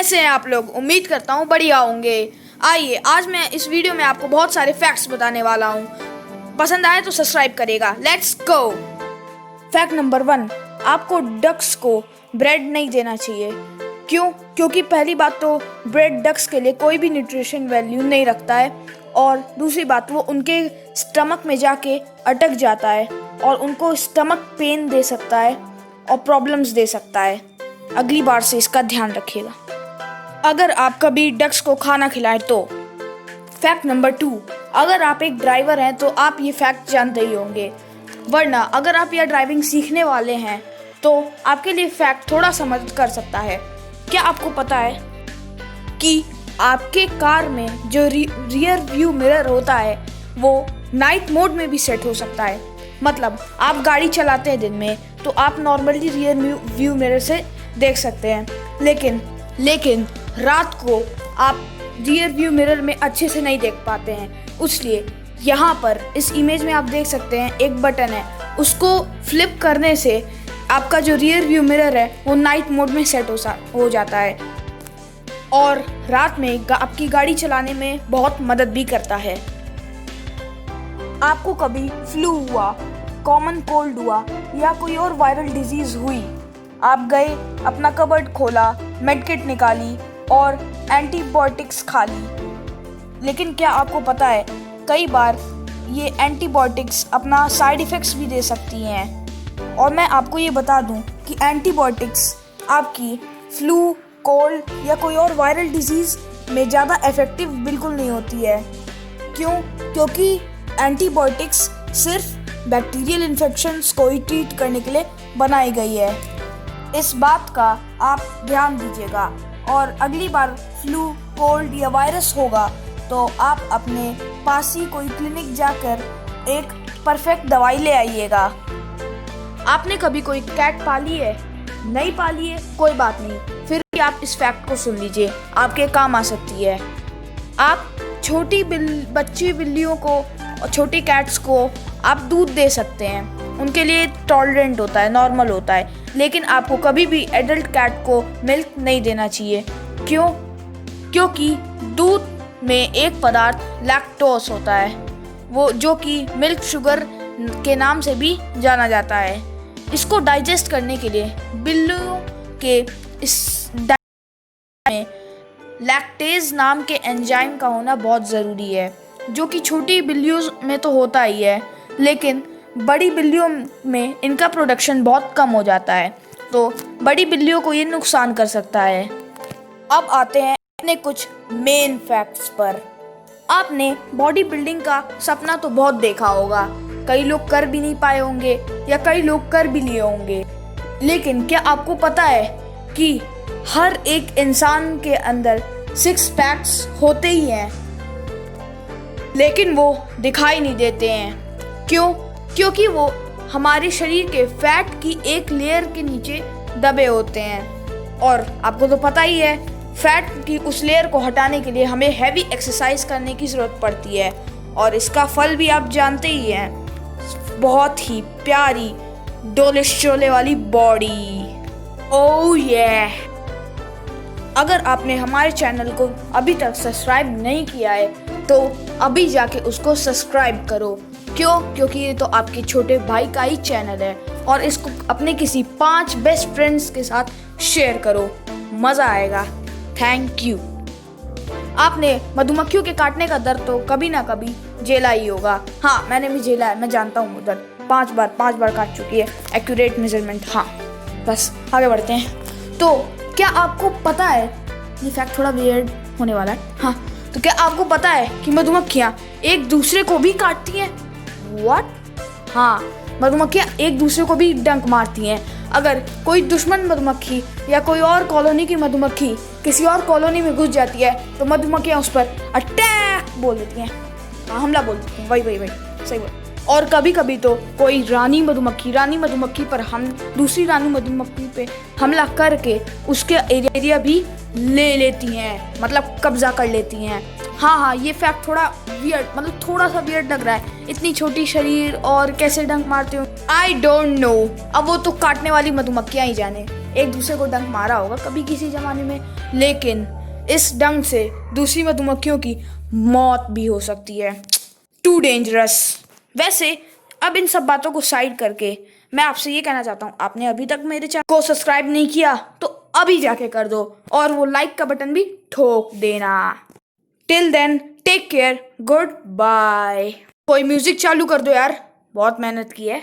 कैसे हैं आप लोग। उम्मीद करता हूँ बढ़िया होंगे। आइए आज मैं इस वीडियो में आपको बहुत सारे फैक्ट्स बताने वाला हूँ। पसंद आए तो सब्सक्राइब करेगा। Let's go. फैक्ट नंबर 1, आपको डक्स को ब्रेड नहीं देना चाहिए। क्यों? क्योंकि पहली बात तो ब्रेड डक्स के लिए कोई भी न्यूट्रिशन वैल्यू नहीं रखता है, और दूसरी बात वो उनके स्टमक में जाके अटक जाता है और उनको स्टमक पेन दे सकता है और प्रॉब्लम्स दे सकता है। अगली बार से इसका ध्यान रखिएगा अगर आप कभी डक्स को खाना खिलाएं तो। फैक्ट नंबर 2, अगर आप एक ड्राइवर हैं तो आप ये फैक्ट जानते ही होंगे, वरना अगर आप यह ड्राइविंग सीखने वाले हैं तो आपके लिए फैक्ट थोड़ा सा मदद कर सकता है। क्या आपको पता है कि आपके कार में जो रियर व्यू मिरर होता है वो नाइट मोड में भी सेट हो सकता है। मतलब आप गाड़ी चलाते हैं दिन में तो आप नॉर्मली रियर व्यू मिरर से देख सकते हैं, लेकिन रात को आप रियर व्यू मिरर में अच्छे से नहीं देख पाते हैं। इसलिए यहाँ पर इस इमेज में आप देख सकते हैं एक बटन है, उसको फ्लिप करने से आपका जो रियर व्यू मिरर है वो नाइट मोड में सेट हो जाता है और रात में आपकी गाड़ी चलाने में बहुत मदद भी करता है। आपको कभी फ्लू हुआ, कॉमन कोल्ड हुआ या कोई और वायरल डिजीज हुई, आप गए, अपना कबर्ड खोला, मेडकिट निकाली और एंटीबायोटिक्स खा ली, लेकिन क्या आपको पता है कई बार ये एंटीबायोटिक्स अपना साइड इफ़ेक्ट्स भी दे सकती हैं। और मैं आपको ये बता दूं कि एंटीबायोटिक्स आपकी फ्लू, कोल्ड या कोई और वायरल डिजीज़ में ज़्यादा इफ़ेक्टिव बिल्कुल नहीं होती है। क्यों? क्योंकि एंटीबायोटिक्स सिर्फ बैक्टीरियल इन्फेक्शंस को ही ट्रीट करने के लिए बनाई गई है। इस बात का आप ध्यान दीजिएगा और अगली बार फ्लू, कोल्ड या वायरस होगा तो आप अपने पास ही कोई क्लिनिक जाकर एक परफेक्ट दवाई ले आइएगा। आपने कभी कोई कैट पाली है? नहीं पाली है? कोई बात नहीं, फिर भी आप इस फैक्ट को सुन लीजिए, आपके काम आ सकती है। आप छोटी बच्ची बिल्लियों को और छोटी कैट्स को आप दूध दे सकते हैं, उनके लिए टॉलरेंट होता है, नॉर्मल होता है, लेकिन आपको कभी भी एडल्ट कैट को मिल्क नहीं देना चाहिए। क्यों? क्योंकि दूध में एक पदार्थ लैक्टोस होता है, वो जो कि मिल्क शुगर के नाम से भी जाना जाता है। इसको डाइजेस्ट करने के लिए बिल्लियों के इस में लैक्टेज नाम के एंजाइम का होना बहुत ज़रूरी है, जो कि छोटी बिल्लियों में तो होता ही है, लेकिन बड़ी बिल्लियों में इनका प्रोडक्शन बहुत कम हो जाता है, तो बड़ी बिल्लियों को ये नुकसान कर सकता है। अब आते हैं अपने कुछ मेन फैक्ट्स पर। आपने बॉडी बिल्डिंग का सपना तो बहुत देखा होगा, कई लोग कर भी नहीं पाए होंगे या कई लोग कर भी लिए होंगे, लेकिन क्या आपको पता है कि हर एक इंसान के अंदर 6 पैक्स होते ही हैं, लेकिन वो दिखाई नहीं देते हैं। क्यों? क्योंकि वो हमारे शरीर के फैट की एक लेयर के नीचे दबे होते हैं, और आपको तो पता ही है फैट की उस लेयर को हटाने के लिए हमें हैवी एक्सरसाइज करने की ज़रूरत पड़ती है, और इसका फल भी आप जानते ही हैं, बहुत ही प्यारी डोले शोले वाली बॉडी। ओह ये अगर आपने हमारे चैनल को अभी तक सब्सक्राइब नहीं किया है तो अभी जाके उसको सब्सक्राइब करो। क्यों? क्योंकि ये तो आपके छोटे भाई का ही चैनल है, और इसको अपने किसी 5 बेस्ट फ्रेंड्स के साथ शेयर करो, मज़ा आएगा। Thank you. आपने मधुमक्खियों के काटने का दर्द तो कभी ना कभी झेला ही होगा। हाँ, मैंने भी झेला है, मैं जानता हूँ दर्द। 5 बार काट चुकी है, एक्यूरेट मेजरमेंट। हाँ, बस आगे बढ़ते हैं। तो क्या आपको पता है, ये फैक्ट थोड़ा वियर्ड होने वाला है। हाँ, तो क्या आपको पता है कि मधुमक्खियाँ एक दूसरे को भी काटती हैं? व्हाट? हाँ, मधुमक्खियाँ एक दूसरे को भी डंक मारती हैं। अगर कोई दुश्मन मधुमक्खी या कोई और कॉलोनी की मधुमक्खी किसी और कॉलोनी में घुस जाती है तो मधुमक्खियाँ उस पर अटैक बोल देती हैं। हाँ, हमला बोल देती हैं। वही सही बोल। और कभी कभी तो कोई रानी मधुमक्खी पर हम दूसरी रानी मधुमक्खी पे हमला करके उसके एरिया भी ले लेती हैं, मतलब कब्जा कर लेती हैं। हाँ, ये फैक्ट थोड़ा वियर्ड, मतलब थोड़ा सा वियर्ड लग रहा है, इतनी छोटी शरीर और कैसे डंक मारते हो, आई डोंट नो। अब वो तो काटने वाली मधुमक्खियाँ ही जाने। एक दूसरे को डंक मारा होगा कभी किसी ज़माने में, लेकिन इस डंक से दूसरी मधुमक्खियों की मौत भी हो सकती है। Too dangerous. वैसे अब इन सब बातों को साइड करके मैं आपसे ये कहना चाहता हूँ, आपने अभी तक मेरे चैनल को सब्सक्राइब नहीं किया तो अभी जाके कर दो और वो लाइक का बटन भी ठोक देना। Till then take care, good bye. कोई म्यूजिक चालू कर दो यार, बहुत मेहनत की है।